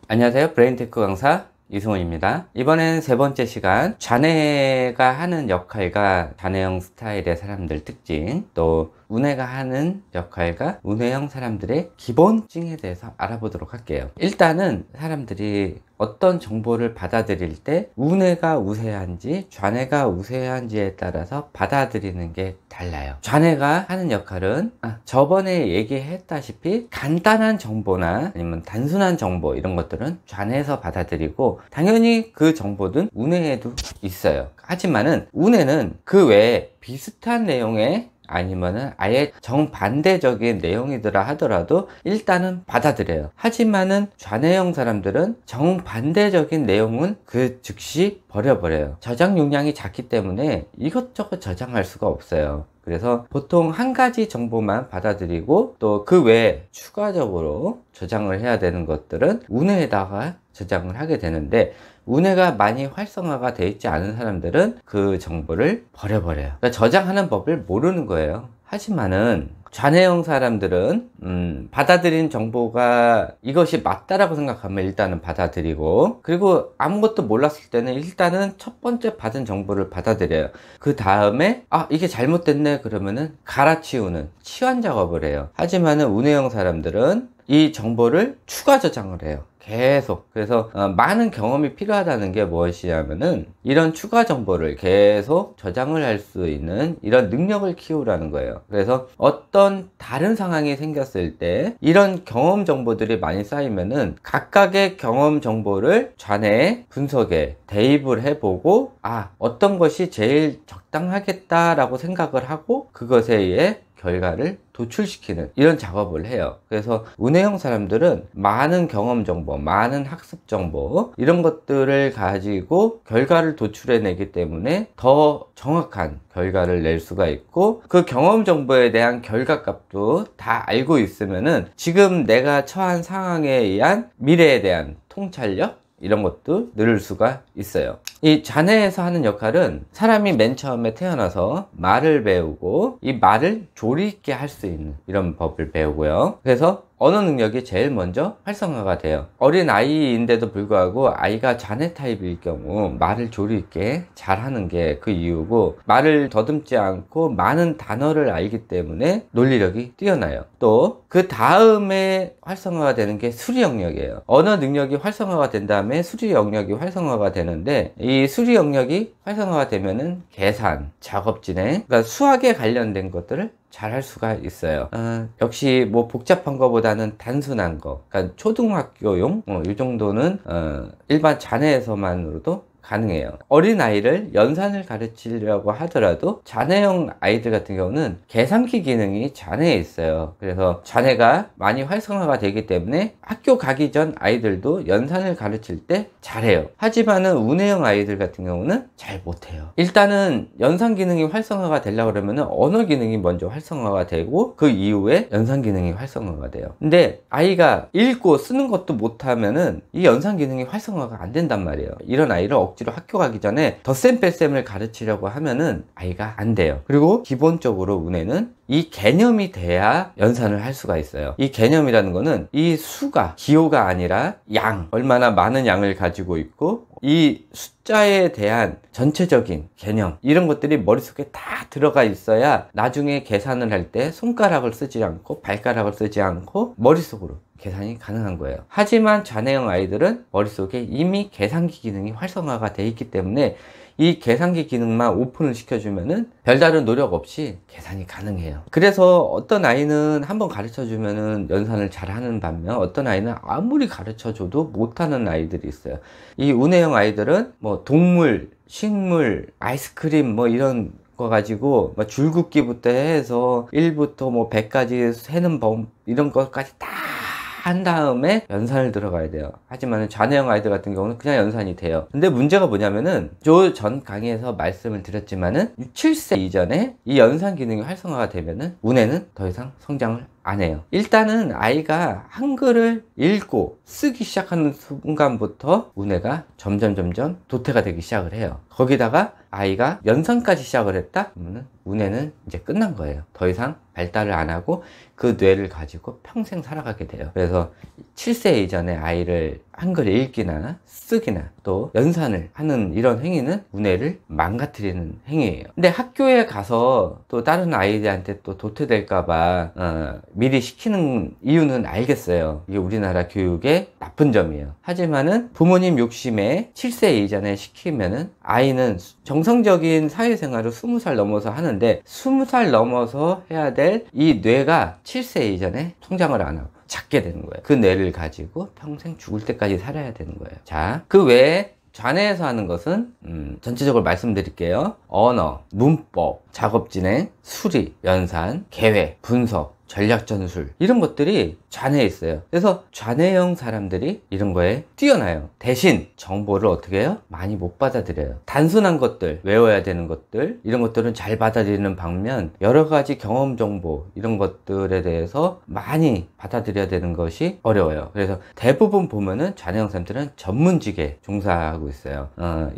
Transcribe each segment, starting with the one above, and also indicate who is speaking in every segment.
Speaker 1: 안녕하세요. 브레인테크 강사 이승훈입니다. 이번엔 세 번째 시간, 자네가 하는 역할과 자네형 스타일의 사람들 특징, 또 운해가 하는 역할과 운해형 사람들의 기본증에 대해서 알아보도록 할게요. 일단은 사람들이 어떤 정보를 받아들일 때 운해가 우세한지 좌뇌가 우세한지에 따라서 받아들이는 게 달라요. 좌뇌가 하는 역할은 저번에 얘기했다시피 간단한 정보나 아니면 단순한 정보, 이런 것들은 좌뇌에서 받아들이고, 당연히 그 정보는 운해에도 있어요. 하지만은 운해는 그 외에 비슷한 내용의 아니면은 아예 정반대적인 내용이더라 하더라도 일단은 받아들여요. 하지만은 좌뇌형 사람들은 정반대적인 내용은 그 즉시 버려버려요. 저장 용량이 작기 때문에 이것저것 저장할 수가 없어요. 그래서 보통 한 가지 정보만 받아들이고, 또 그 외에 추가적으로 저장을 해야 되는 것들은 운해에다가 저장을 하게 되는데, 운해가 많이 활성화가 되어 있지 않은 사람들은 그 정보를 버려버려요. 그러니까 저장하는 법을 모르는 거예요. 하지만은 좌뇌형 사람들은 받아들인 정보가 이것이 맞다라고 생각하면 일단은 받아들이고, 그리고 아무것도 몰랐을 때는 일단은 첫 번째 받은 정보를 받아들여요. 그 다음에 이게 잘못됐네 그러면은 갈아치우는 치환 작업을 해요. 하지만은 운해형 사람들은 이 정보를 추가 저장을 해요. 계속. 그래서 많은 경험이 필요하다는 게 무엇이냐면은 이런 추가 정보를 계속 저장을 할 수 있는 이런 능력을 키우라는 거예요. 그래서 어떤 다른 상황이 생겼을 때 이런 경험 정보들이 많이 쌓이면은 각각의 경험 정보를 좌뇌 분석에 대입을 해보고, 어떤 것이 제일 적당하겠다라고 생각을 하고 그것에 의해 결과를 도출시키는 이런 작업을 해요. 그래서 운해형 사람들은 많은 경험 정보, 많은 학습 정보, 이런 것들을 가지고 결과를 도출해내기 때문에 더 정확한 결과를 낼 수가 있고, 그 경험 정보에 대한 결과값도 다 알고 있으면은 지금 내가 처한 상황에 의한 미래에 대한 통찰력, 이런 것도 늘을 수가 있어요. 이 좌뇌에서 하는 역할은 사람이 맨 처음에 태어나서 말을 배우고, 이 말을 조리 있게 할 수 있는 이런 법을 배우고요. 그래서 언어 능력이 제일 먼저 활성화가 돼요. 어린 아이인데도 불구하고 아이가 좌뇌 타입일 경우 말을 조리 있게 잘하는 게 그 이유고, 말을 더듬지 않고 많은 단어를 알기 때문에 논리력이 뛰어나요. 또 그 다음에 활성화가 되는 게 수리 영역이에요. 언어 능력이 활성화가 된 다음에 수리 영역이 활성화가 되는데, 이 수리 영역이 활성화가 되면은 계산, 작업 진행, 그러니까 수학에 관련된 것들을 잘 할 수가 있어요. 역시 뭐 복잡한 거보다는 단순한 거, 그러니까 초등학교용 이 정도는 일반 좌뇌에서만으로도 가능해요. 어린 아이를 연산을 가르치려고 하더라도 좌뇌형 아이들 같은 경우는 계산기 기능이 좌뇌에 있어요. 그래서 좌뇌가 많이 활성화가 되기 때문에 학교 가기 전 아이들도 연산을 가르칠 때 잘해요. 하지만은 운해형 아이들 같은 경우는 잘 못해요. 일단은 연산 기능이 활성화가 되려고 그러면은 언어 기능이 먼저 활성화가 되고, 그 이후에 연산 기능이 활성화가 돼요. 근데 아이가 읽고 쓰는 것도 못하면은 이 연산 기능이 활성화가 안 된단 말이에요. 이런 아이를 억지로 학교 가기 전에 덧셈 뺄셈을 가르치려고 하면은 아이가 안 돼요. 그리고 기본적으로 운해는 이 개념이 돼야 연산을 할 수가 있어요. 이 개념이라는 거는 이 수가 기호가 아니라 양, 얼마나 많은 양을 가지고 있고, 이 숫자에 대한 전체적인 개념, 이런 것들이 머릿속에 다 들어가 있어야 나중에 계산을 할 때 손가락을 쓰지 않고 발가락을 쓰지 않고 머릿속으로 계산이 가능한 거예요. 하지만 좌뇌형 아이들은 머릿속에 이미 계산기 기능이 활성화가 돼 있기 때문에 이 계산기 기능만 오픈을 시켜주면은 별다른 노력 없이 계산이 가능해요. 그래서 어떤 아이는 한번 가르쳐주면은 연산을 잘하는 반면, 어떤 아이는 아무리 가르쳐줘도 못하는 아이들이 있어요. 이 운해형 아이들은 뭐 동물, 식물, 아이스크림 뭐 이런 거 가지고 뭐 줄긋기부터 해서 1부터 뭐 100까지 세는 법, 이런 것까지 다 한 다음에 연산을 들어가야 돼요. 하지만 좌뇌형 아이들 같은 경우는 그냥 연산이 돼요. 근데 문제가 뭐냐면은 저 전 강의에서 말씀을 드렸지만은 7세 이전에 이 연산 기능이 활성화가 되면은 운해는 더 이상 성장을 안 해요. 일단은 아이가 한글을 읽고 쓰기 시작하는 순간부터 운해가 점점 도태가 되기 시작을 해요. 거기다가 아이가 연산까지 시작을 했다? 그러면 운해는 이제 끝난 거예요. 더 이상 발달을 안 하고 그 뇌를 가지고 평생 살아가게 돼요. 그래서 7세 이전에 아이를 한글 읽기나 쓰기나 또 연산을 하는 이런 행위는 운해를 망가뜨리는 행위예요. 근데 학교에 가서 또 다른 아이들한테 또 도태될까봐 미리 시키는 이유는 알겠어요. 이게 우리나라 교육의 나쁜 점이에요. 하지만은 부모님 욕심에 7세 이전에 시키면은 아이는 정상적인 사회생활을 20살 넘어서 하는데 20살 넘어서 해야 될 이 뇌가 7세 이전에 성장을 안 하고 작게 되는 거예요. 그 뇌를 가지고 평생 죽을 때까지 살아야 되는 거예요. 자, 그 외에 좌뇌에서 하는 것은 전체적으로 말씀드릴게요. 언어, 문법, 작업 진행, 수리, 연산, 계획, 분석, 전략 전술 이런 것들이 좌뇌에 있어요. 그래서 좌뇌형 사람들이 이런 거에 뛰어나요. 대신 정보를 어떻게 해요? 많이 못 받아들여요. 단순한 것들, 외워야 되는 것들 이런 것들은 잘 받아들이는 반면 여러 가지 경험 정보 이런 것들에 대해서 많이 받아들여야 되는 것이 어려워요. 그래서 대부분 보면은 좌뇌형 사람들은 전문직에 종사하고 있어요.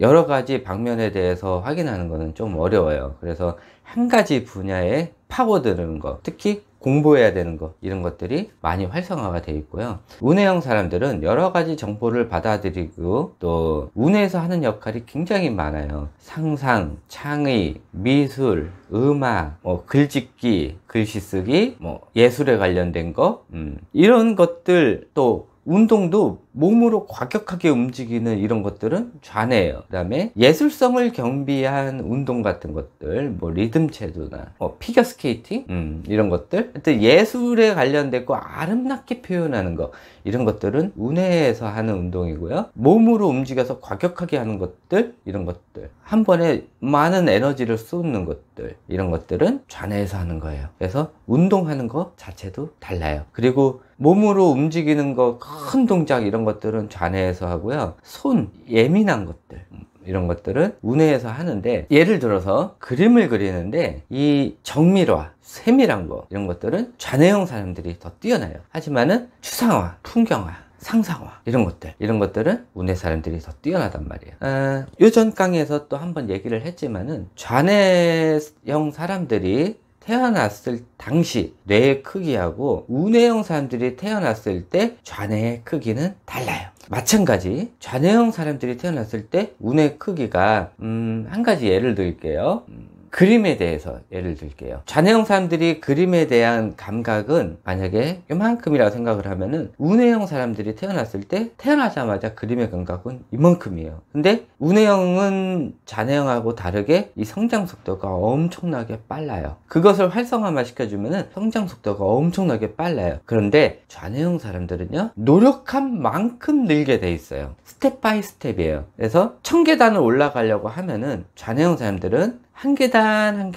Speaker 1: 여러 가지 방면에 대해서 확인하는 거는 좀 어려워요. 그래서 한 가지 분야에 파고드는 거, 특히 공부해야 되는 것 이런 것들이 많이 활성화가 되어 있고요. 운해형 사람들은 여러 가지 정보를 받아들이고 또 운해에서 하는 역할이 굉장히 많아요. 상상, 창의, 미술, 음악, 글짓기, 글씨 쓰기, 예술에 관련된 거 이런 것들 또 운동도 몸으로 과격하게 움직이는 이런 것들은 좌뇌예요. 그 다음에 예술성을 겸비한 운동 같은 것들, 리듬체조나 피겨스케이팅 이런 것들, 하여튼 예술에 관련되고 아름답게 표현하는 거 이런 것들은 운해에서 하는 운동이고요. 몸으로 움직여서 과격하게 하는 것들 이런 것들, 한 번에 많은 에너지를 쏟는 것들 이런 것들은 좌뇌에서 하는 거예요. 그래서 운동하는 거 자체도 달라요. 그리고 몸으로 움직이는 거, 큰 동작 이런 것들은 좌뇌에서 하고요. 손, 예민한 것들 이런 것들은 운해에서 하는데, 예를 들어서 그림을 그리는데 이 정밀화, 세밀한 거 이런 것들은 좌뇌형 사람들이 더 뛰어나요. 하지만은 추상화, 풍경화, 상상화 이런 것들은 운해 사람들이 더 뛰어나단 말이에요. 요전 강의에서 또 한번 얘기를 했지만은 좌뇌형 사람들이 태어났을 당시 뇌의 크기하고 운해형 사람들이 태어났을 때 좌뇌의 크기는 달라요. 마찬가지 좌뇌형 사람들이 태어났을 때 운해 크기가 한 가지 예를 들게요. 그림에 대해서 예를 들게요. 좌뇌형 사람들이 그림에 대한 감각은 만약에 이만큼이라고 생각을 하면은 운해형 사람들이 태어났을 때 태어나자마자 그림의 감각은 이만큼이에요. 근데 운해형은 좌뇌형하고 다르게 이 성장 속도가 엄청나게 빨라요. 그것을 활성화만 시켜주면은 성장 속도가 엄청나게 빨라요. 그런데 좌뇌형 사람들은요, 노력한 만큼 늘게 돼 있어요. 스텝 바이 스텝이에요. 그래서 1000계단을 올라가려고 하면은 좌뇌형 사람들은 한 계단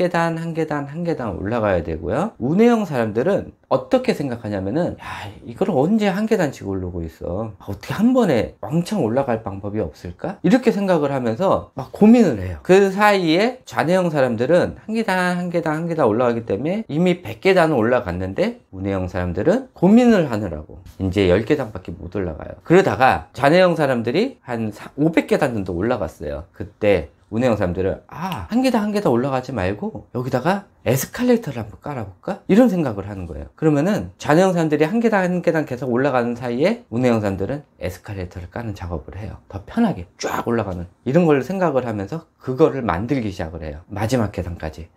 Speaker 1: 올라가야 되고요. 운해형 사람들은 어떻게 생각하냐면은, 야, 이걸 언제 한 계단씩 오르고 있어. 어떻게 한 번에 왕창 올라갈 방법이 없을까? 이렇게 생각을 하면서 막 고민을 해요. 그 사이에 좌뇌형 사람들은 한 계단 올라가기 때문에 이미 100계단은 올라갔는데, 운해형 사람들은 고민을 하느라고 이제 10계단밖에 못 올라가요. 그러다가 좌뇌형 사람들이 한 500계단 정도 올라갔어요. 그때 운해형 사람들은 한 계단 올라가지 말고 여기다가 에스컬레이터를 한번 깔아볼까? 이런 생각을 하는 거예요. 그러면은 좌뇌형 사람들이 한 계단 계속 올라가는 사이에 운해형 사람들은 에스컬레이터를 까는 작업을 해요. 더 편하게 쫙 올라가는 이런 걸 생각을 하면서 그거를 만들기 시작을 해요. 마지막 계단까지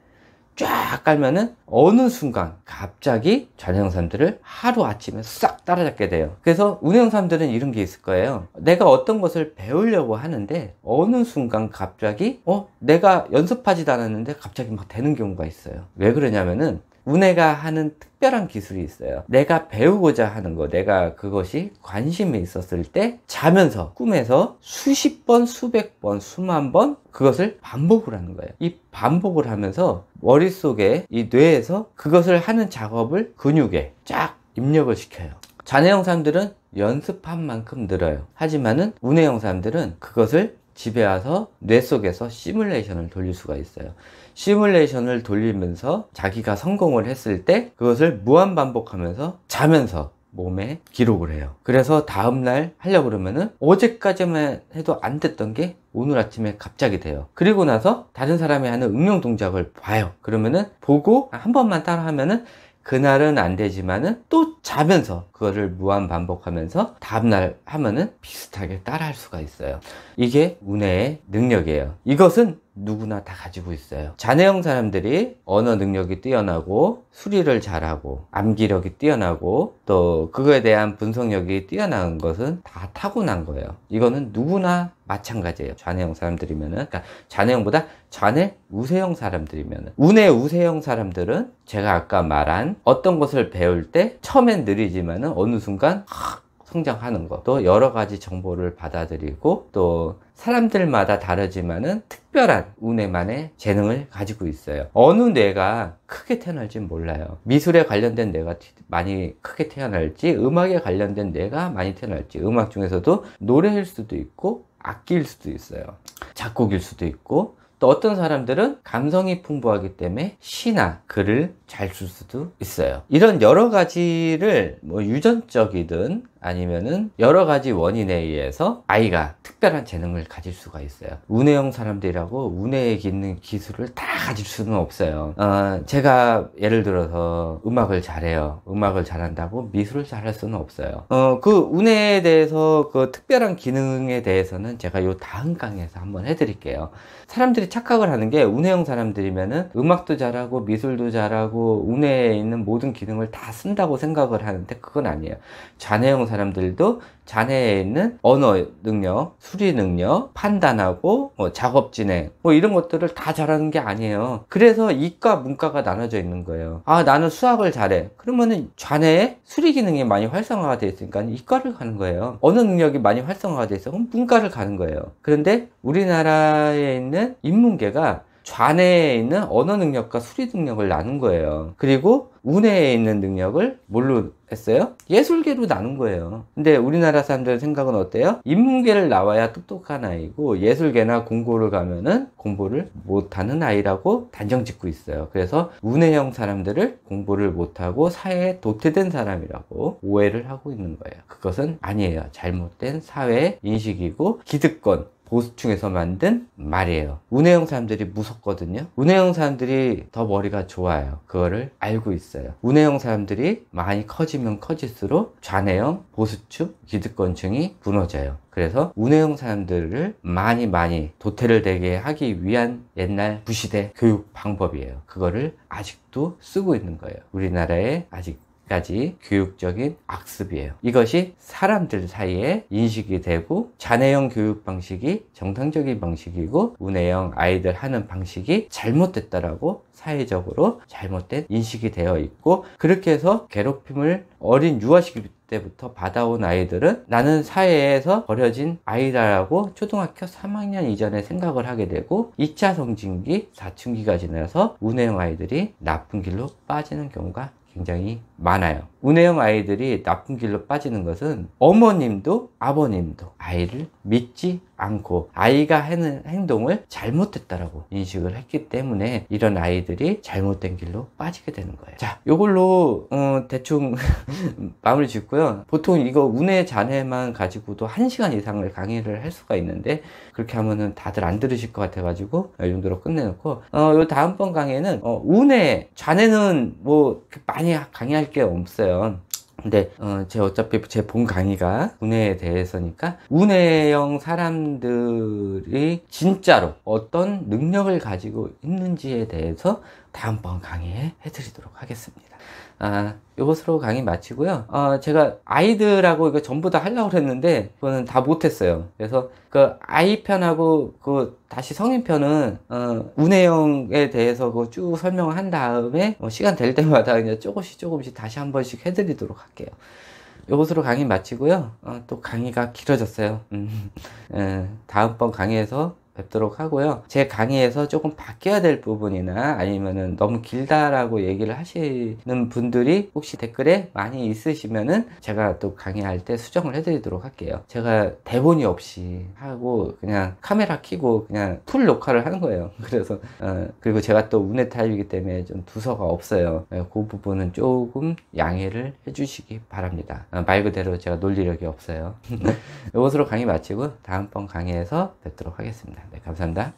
Speaker 1: 쫙 깔면은 어느 순간 갑자기 좌뇌형 사람들을 하루아침에 싹 따라잡게 돼요. 그래서 운해형 사람들은 이런 게 있을 거예요. 내가 어떤 것을 배우려고 하는데 어느 순간 갑자기 내가 연습하지도 않았는데 갑자기 막 되는 경우가 있어요. 왜 그러냐면은 운해가 하는 특별한 기술이 있어요. 내가 배우고자 하는 거, 내가 그것이 관심이 있었을 때 자면서 꿈에서 수십 번, 수백 번, 수만 번 그것을 반복을 하는 거예요. 이 반복을 하면서 머릿속에 이 뇌에서 그것을 하는 작업을 근육에 쫙 입력을 시켜요. 좌뇌형 사람들은 연습한 만큼 늘어요. 하지만은 운해형 사람들은 그것을 집에 와서 뇌 속에서 시뮬레이션을 돌릴 수가 있어요. 시뮬레이션을 돌리면서 자기가 성공을 했을 때 그것을 무한 반복하면서 자면서 몸에 기록을 해요. 그래서 다음날 하려고 그러면은 어제까지만 해도 안 됐던 게 오늘 아침에 갑자기 돼요. 그리고 나서 다른 사람이 하는 응용 동작을 봐요. 그러면은 보고 한 번만 따라 하면은 그날은 안 되지만은 또 자면서 그거를 무한 반복하면서 다음날 하면은 비슷하게 따라 할 수가 있어요. 이게 운해의 능력이에요. 이것은 누구나 다 가지고 있어요. 잔해형 사람들이 언어 능력이 뛰어나고 수리를 잘하고 암기력이 뛰어나고 또 그거에 대한 분석력이 뛰어난 것은 다 타고난 거예요. 이거는 누구나 마찬가지예요. 잔해형 사람들이면은, 그러니까 잔해형보다 잔해 우세형 사람들이면은, 운해 우세형 사람들은 제가 아까 말한 어떤 것을 배울 때 처음엔 느리지만은 어느 순간 성장하는 것, 또 여러 가지 정보를 받아들이고 또 사람들마다 다르지만은 특별한 운해만의 재능을 가지고 있어요. 어느 뇌가 크게 태어날진 몰라요. 미술에 관련된 뇌가 많이 크게 태어날지, 음악에 관련된 뇌가 많이 태어날지, 음악 중에서도 노래일 수도 있고 악기일 수도 있어요. 작곡일 수도 있고, 또 어떤 사람들은 감성이 풍부하기 때문에 시나 글을 잘 쓸 수도 있어요. 이런 여러 가지를 뭐 유전적이든 아니면은 여러 가지 원인에 의해서 아이가 특별한 재능을 가질 수가 있어요. 운해형 사람들이라고 운해에 있는 기술을 다 가질 수는 없어요. 제가 예를 들어서 음악을 잘해요. 음악을 잘한다고 미술을 잘할 수는 없어요. 그 운해에 대해서 그 특별한 기능에 대해서는 제가 요 다음 강의에서 한번 해드릴게요. 사람들이 착각을 하는 게 운해형 사람들이면은 음악도 잘하고 미술도 잘하고 운해에 있는 모든 기능을 다 쓴다고 생각을 하는데 그건 아니에요. 잔해형 사람들도 잔해에 있는 언어 능력, 수리 능력, 판단하고 작업 진행 이런 것들을 다 잘하는 게 아니에요. 그래서 이과 문과가 나눠져 있는 거예요. 아, 나는 수학을 잘해. 그러면은 잔해에 수리 기능이 많이 활성화가 되어 있으니까 이과를 가는 거예요. 언어 능력이 많이 활성화가 되어 있어. 그럼 문과를 가는 거예요. 그런데 우리나라에 있는 인문계가 좌뇌에 있는 언어 능력과 수리 능력을 나눈 거예요. 그리고 운해에 있는 능력을 뭘로 했어요? 예술계로 나눈 거예요. 근데 우리나라 사람들 생각은 어때요? 인문계를 나와야 똑똑한 아이고 예술계나 공고를 가면은 공부를 못하는 아이라고 단정 짓고 있어요. 그래서 운해형 사람들을 공부를 못하고 사회에 도태된 사람이라고 오해를 하고 있는 거예요. 그것은 아니에요. 잘못된 사회 인식이고 기득권 보수층에서 만든 말이에요. 운해형 사람들이 무섭거든요. 운해형 사람들이 더 머리가 좋아요. 그거를 알고 있어요. 운해형 사람들이 많이 커지면 커질수록 좌뇌형, 보수층, 기득권층이 무너져요. 그래서 운해형 사람들을 많이 도태를 되게 하기 위한 옛날 구시대 교육 방법이에요. 그거를 아직도 쓰고 있는 거예요. 우리나라에 아직까지 교육적인 악습이에요. 이것이 사람들 사이에 인식이 되고 잔해형 교육 방식이 정상적인 방식이고 운해형 아이들 하는 방식이 잘못됐다라고 사회적으로 잘못된 인식이 되어 있고, 그렇게 해서 괴롭힘을 어린 유아시기 때부터 받아온 아이들은 나는 사회에서 버려진 아이다라고 초등학교 3학년 이전에 생각을 하게 되고 2차 성징기, 사춘기가 지나서 운해형 아이들이 나쁜 길로 빠지는 경우가 굉장히 많아요. 운해형 아이들이 나쁜 길로 빠지는 것은 어머님도 아버님도 아이를 믿지 않고 아이가 하는 행동을 잘못됐다라고 인식을 했기 때문에 이런 아이들이 잘못된 길로 빠지게 되는 거예요. 자, 요걸로 대충 마무리 짓고요. 보통 이거 운해 잔해만 가지고도 1시간 이상을 강의를 할 수가 있는데 그렇게 하면은 다들 안 들으실 것 같아가지고 이 정도로 끝내놓고 요 다음번 강의는 운해 잔해는 뭐 많이 강의할 게 없어요. 근데 어차피 제 본 강의가 운해에 대해서니까 운해형 사람들이 진짜로 어떤 능력을 가지고 있는지에 대해서 다음번 강의에 해드리도록 하겠습니다. 이것으로 강의 마치고요. 제가 아이들하고 이거 전부 다 하려고 그랬는데 그거는 다 못했어요. 그래서 그 아이 편하고 그 다시 성인 편은 운해형에 대해서 그 쭉 설명을 한 다음에 시간 될 때마다 그냥 조금씩 다시 한 번씩 해드리도록 할게요. 이것으로 강의 마치고요. 또 강의가 길어졌어요. 다음번 강의에서 뵙도록 하고요. 제 강의에서 조금 바뀌어야 될 부분이나 아니면은 너무 길다라고 얘기를 하시는 분들이 혹시 댓글에 많이 있으시면은 제가 또 강의할 때 수정을 해드리도록 할게요. 제가 대본이 없이 하고 그냥 카메라 켜고 그냥 풀 녹화를 하는 거예요. 그래서 그리고 제가 또 운해 타입이기 때문에 좀 두서가 없어요. 그 부분은 조금 양해를 해주시기 바랍니다. 말 그대로 제가 논리력이 없어요. 이것으로 강의 마치고 다음번 강의에서 뵙도록 하겠습니다. 네, 감사합니다.